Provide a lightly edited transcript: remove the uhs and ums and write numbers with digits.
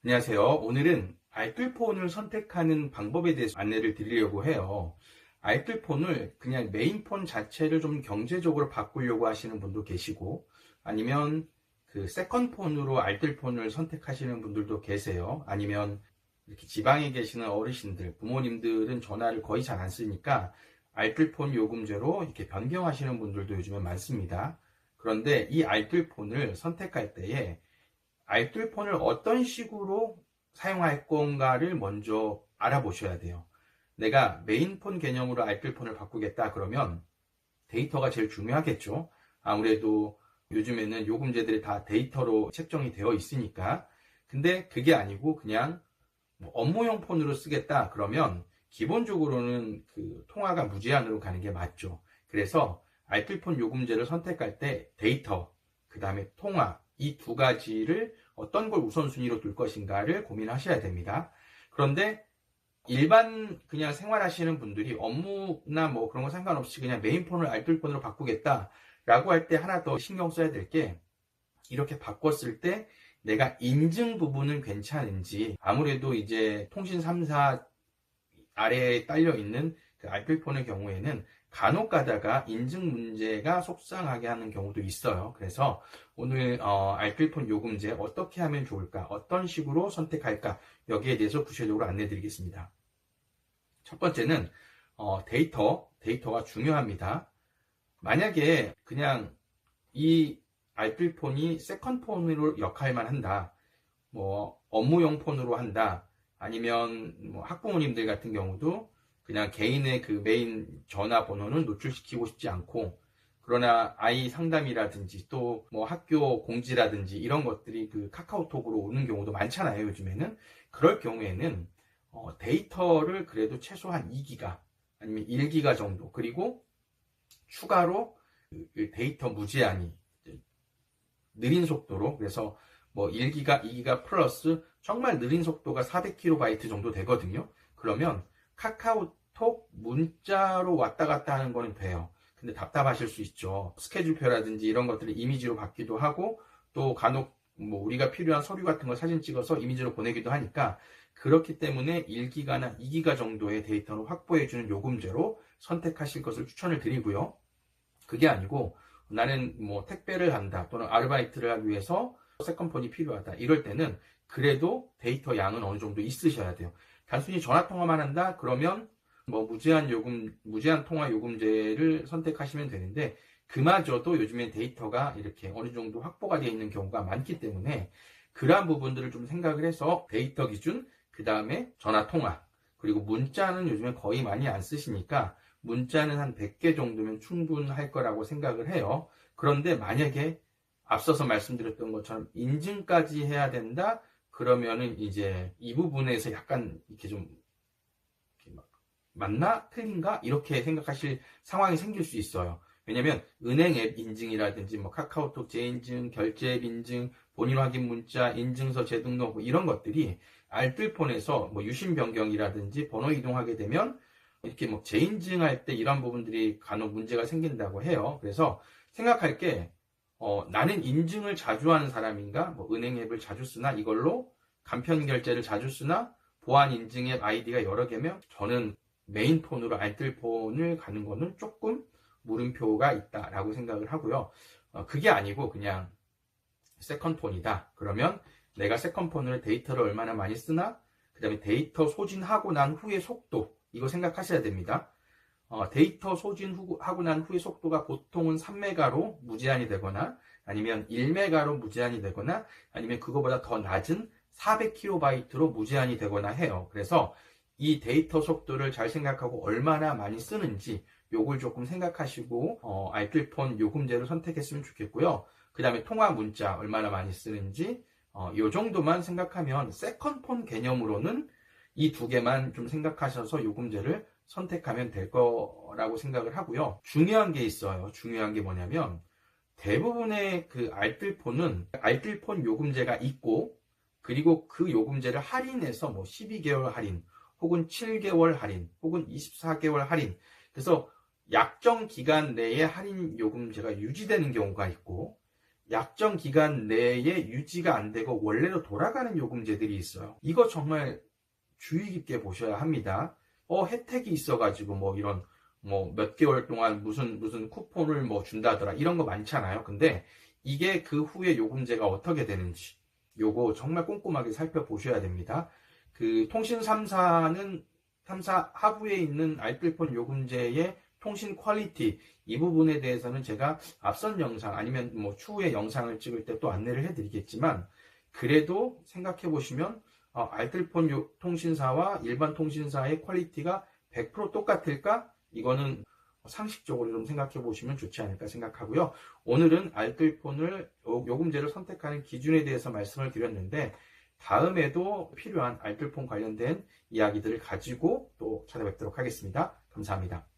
안녕하세요. 오늘은 알뜰폰을 선택하는 방법에 대해서 안내를 드리려고 해요. 알뜰폰을 그냥 메인폰 자체를 좀 경제적으로 바꾸려고 하시는 분도 계시고, 아니면 그 세컨폰으로 알뜰폰을 선택하시는 분들도 계세요. 아니면 이렇게 지방에 계시는 어르신들, 부모님들은 전화를 거의 잘 안 쓰니까 알뜰폰 요금제로 이렇게 변경하시는 분들도 요즘에 많습니다. 그런데 이 알뜰폰을 선택할 때에 알뜰폰을 어떤 식으로 사용할 건가를 먼저 알아보셔야 돼요. 내가 메인폰 개념으로 알뜰폰을 바꾸겠다 그러면 데이터가 제일 중요하겠죠. 아무래도 요즘에는 요금제들이 다 데이터로 책정이 되어 있으니까. 근데 그게 아니고 그냥 업무용 폰으로 쓰겠다 그러면 기본적으로는 그 통화가 무제한으로 가는 게 맞죠. 그래서 알뜰폰 요금제를 선택할 때 데이터, 그 다음에 통화, 이 두 가지를 어떤 걸 우선순위로 둘 것인가를 고민하셔야 됩니다. 그런데 일반 그냥 생활하시는 분들이 업무나 뭐 그런 거 상관없이 그냥 메인폰을 알뜰폰으로 바꾸겠다라고 할 때 하나 더 신경 써야 될 게, 이렇게 바꿨을 때 내가 인증 부분은 괜찮은지. 아무래도 이제 통신 3사 아래에 딸려 있는 그 알뜰폰의 경우에는 간혹 가다가 인증 문제가 속상하게 하는 경우도 있어요. 그래서 오늘 알뜰폰 요금제 어떻게 하면 좋을까, 어떤 식으로 선택할까, 여기에 대해서 구체적으로 안내 드리겠습니다. 첫 번째는 데이터가 중요합니다. 만약에 그냥 이 알뜰폰이 세컨폰으로 역할만 한다, 뭐 업무용 폰으로 한다, 아니면 뭐 학부모님들 같은 경우도 그냥 개인의 그 메인 전화번호는 노출시키고 싶지 않고, 그러나 아이 상담이라든지 또 뭐 학교 공지라든지 이런 것들이 그 카카오톡으로 오는 경우도 많잖아요, 요즘에는. 그럴 경우에는 데이터를 그래도 최소한 2기가 아니면 1기가 정도, 그리고 추가로 그 데이터 무제한이 느린 속도로, 그래서 뭐 1기가, 2기가 플러스 정말 느린 속도가 400kB 정도 되거든요. 그러면 카카오톡 문자로 왔다 갔다 하는 거는 돼요. 근데 답답하실 수 있죠. 스케줄표라든지 이런 것들이 이미지로 받기도 하고, 또 간혹 뭐 우리가 필요한 서류 같은 거 사진 찍어서 이미지로 보내기도 하니까, 그렇기 때문에 1기가나 2기가 정도의 데이터를 확보해주는 요금제로 선택하실 것을 추천을 드리고요. 그게 아니고 나는 뭐 택배를 한다 또는 아르바이트를 하기 위해서 세컨폰이 필요하다, 이럴 때는 그래도 데이터 양은 어느 정도 있으셔야 돼요. 단순히 전화 통화만 한다 그러면 뭐 무제한 통화 요금제를 선택하시면 되는데, 그마저도 요즘엔 데이터가 이렇게 어느 정도 확보가 되어 있는 경우가 많기 때문에 그러한 부분들을 좀 생각을 해서 데이터 기준, 그 다음에 전화 통화, 그리고 문자는 요즘에 거의 많이 안 쓰시니까 문자는 한 100개 정도면 충분할 거라고 생각을 해요. 그런데 만약에 앞서서 말씀드렸던 것처럼 인증까지 해야 된다 그러면은 이제 이 부분에서 약간 이렇게 좀 맞나? 틀린가? 이렇게 생각하실 상황이 생길 수 있어요. 왜냐면 은행 앱 인증이라든지 뭐 카카오톡 재인증, 결제 앱 인증, 본인 확인 문자, 인증서 재등록, 뭐 이런 것들이 알뜰폰에서 뭐 유심 변경이라든지 번호 이동하게 되면 이렇게 뭐 재인증할 때 이런 부분들이 간혹 문제가 생긴다고 해요. 그래서 생각할 게, 나는 인증을 자주 하는 사람인가? 뭐 은행 앱을 자주 쓰나? 이걸로 간편 결제를 자주 쓰나? 보안 인증 앱 아이디가 여러 개면 저는 메인폰으로 알뜰폰을 가는 거는 조금 물음표가 있다라고 생각을 하고요. 그게 아니고 그냥 세컨폰이다 그러면 내가 세컨폰으로 데이터를 얼마나 많이 쓰나, 그 다음에 데이터 소진하고 난 후의 속도, 이거 생각하셔야 됩니다. 데이터 소진하고 난 후의 속도가 보통은 3메가로 무제한이 되거나 아니면 1메가로 무제한이 되거나 아니면 그거보다 더 낮은 400kB로 무제한이 되거나 해요. 그래서 이 데이터 속도를 잘 생각하고 얼마나 많이 쓰는지 요걸 조금 생각하시고 알뜰폰 요금제를 선택했으면 좋겠고요. 그 다음에 통화 문자 얼마나 많이 쓰는지 요 정도만 생각하면 세컨폰 개념으로는 이 두 개만 좀 생각하셔서 요금제를 선택하면 될 거라고 생각을 하고요. 중요한 게 있어요. 중요한 게 뭐냐면 대부분의 그 알뜰폰은 알뜰폰 요금제가 있고, 그리고 그 요금제를 할인해서 뭐 12개월 할인 혹은 7개월 할인 혹은 24개월 할인, 그래서 약정 기간 내에 할인 요금제가 유지되는 경우가 있고, 약정 기간 내에 유지가 안 되고 원래로 돌아가는 요금제들이 있어요. 이거 정말 주의 깊게 보셔야 합니다. 혜택이 있어가지고 뭐 이런 뭐 몇 개월 동안 무슨 쿠폰을 뭐 준다더라 이런 거 많잖아요. 근데 이게 그 후에 요금제가 어떻게 되는지 요거 정말 꼼꼼하게 살펴보셔야 됩니다. 그 통신 3사 하부에 있는 알뜰폰 요금제의 통신 퀄리티 이 부분에 대해서는 제가 앞선 영상 아니면 뭐 추후에 영상을 찍을 때 또 안내를 해드리겠지만 그래도 생각해 보시면 알뜰폰 통신사와 일반 통신사의 퀄리티가 100% 똑같을까? 이거는 상식적으로 좀 생각해 보시면 좋지 않을까 생각하고요. 오늘은 알뜰폰을 요금제를 선택하는 기준에 대해서 말씀을 드렸는데 다음에도 필요한 알뜰폰 관련된 이야기들을 가지고 또 찾아뵙도록 하겠습니다. 감사합니다.